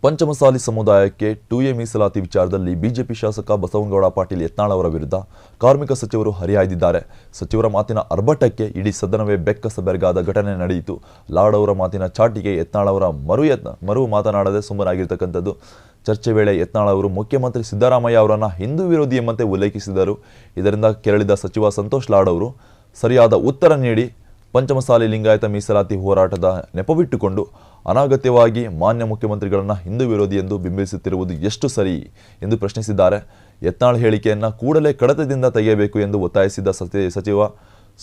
ಪಂಚಮಸಾಲಿ ಸಮುದಾಯಕ್ಕೆ 2A ಮೀಸಲಾತಿ ವಿಚಾರದಲ್ಲಿ ಬಿಜೆಪಿ ಶಾಸಕ ಬಸವನಗೌಡ ಪಾಟೀಲ್ ಯತ್ನಾಳ್ ಅವರ ವಿರುದ್ಧ ಕಾರ್ಮಿಕ ಸಚಿವರು ಹರಿಹಾಯ್ದಿದ್ದಾರೆ. ಸಚಿವರ ಮಾತಿನ ಅರ್ಭಟಕ್ಕೆ ಇಡೀ ಸದನವೇ ಬೆಕ್ಕಸಬೆರಗಾದ ಘಟನೆ ನಡೆಯಿತು. ಲಾಡ್ ಅವರ ಮಾತಿನ ಚಾಟಿಗೆ ಯತ್ನಾಳ್ ಅವರ ಮರು ಮಾತನಾಡದೆ ಸುಮ್ಮನಾಗಿರ್ತಕ್ಕಂಥದ್ದು. ಚರ್ಚೆ ವೇಳೆ ಯತ್ನಾಳ್ ಅವರು ಮುಖ್ಯಮಂತ್ರಿ ಸಿದ್ದರಾಮಯ್ಯ ಅವರನ್ನು ಹಿಂದೂ ವಿರೋಧಿ ಎಂಬಂತೆ ಉಲ್ಲೇಖಿಸಿದರು. ಇದರಿಂದ ಕೆರಳಿದ ಸಚಿವ ಸಂತೋಷ್ ಲಾಡ್ ಅವರು ಸರಿಯಾದ ಉತ್ತರ ನೀಡಿ ಪಂಚಮಸಾಲಿ ಲಿಂಗಾಯತ ಮೀಸಲಾತಿ ಹೋರಾಟದ ನೆಪವಿಟ್ಟುಕೊಂಡು ಅನಗತ್ಯವಾಗಿ ಮಾನ್ಯ ಮುಖ್ಯಮಂತ್ರಿಗಳನ್ನು ಹಿಂದೂ ವಿರೋಧಿ ಎಂದು ಬಿಂಬಿಸುತ್ತಿರುವುದು ಎಷ್ಟು ಸರಿ ಎಂದು ಪ್ರಶ್ನಿಸಿದ್ದಾರೆ. ಯತ್ನಾಳ್ ಹೇಳಿಕೆಯನ್ನು ಕೂಡಲೇ ಕಡತದಿಂದ ತೆಗೆಯಬೇಕು ಎಂದು ಒತ್ತಾಯಿಸಿದ ಸಚಿವ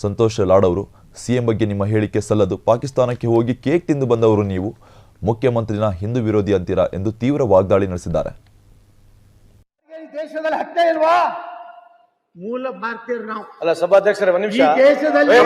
ಸಂತೋಷ್ ಲಾಡ್ ಅವರು ಸಿಎಂ ಬಗ್ಗೆ ನಿಮ್ಮ ಹೇಳಿಕೆ ಸಲ್ಲದು, ಪಾಕಿಸ್ತಾನಕ್ಕೆ ಹೋಗಿ ಕೇಕ್ ತಿಂದು ಬಂದವರು ನೀವು ಮುಖ್ಯಮಂತ್ರಿನ ಹಿಂದೂ ವಿರೋಧಿ ಅಂತೀರಾ ಎಂದು ತೀವ್ರ ವಾಗ್ದಾಳಿ ನಡೆಸಿದ್ದಾರೆ. ದೇಶದಲ್ಲಿ ಹತ್ಯೆ ಇಲ್ವಾ? ಮೂಲ ಭಾರತೀಯರು ನಾವು ಅಲ್ಲ. ಸಭಾಧ್ಯಕ್ಷರೇ ಒಂದು ನಿಮಿಷ. ದೇಶದಲ್ಲಿ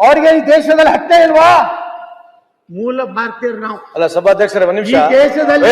ಅವ್ರಿಗೆ ಈ ದೇಶದಲ್ಲಿ ಹತ್ಯೆ ಇಲ್ವಾ? ಮೂಲ ಭಾರತೀಯರು ನಾವು ಅಲ್ಲ. ಸಭಾಧ್ಯಕ್ಷರೇ ಒಂದು ನಿಮಿಷ. ದೇಶದಲ್ಲಿ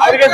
ಅವರಿಗೆ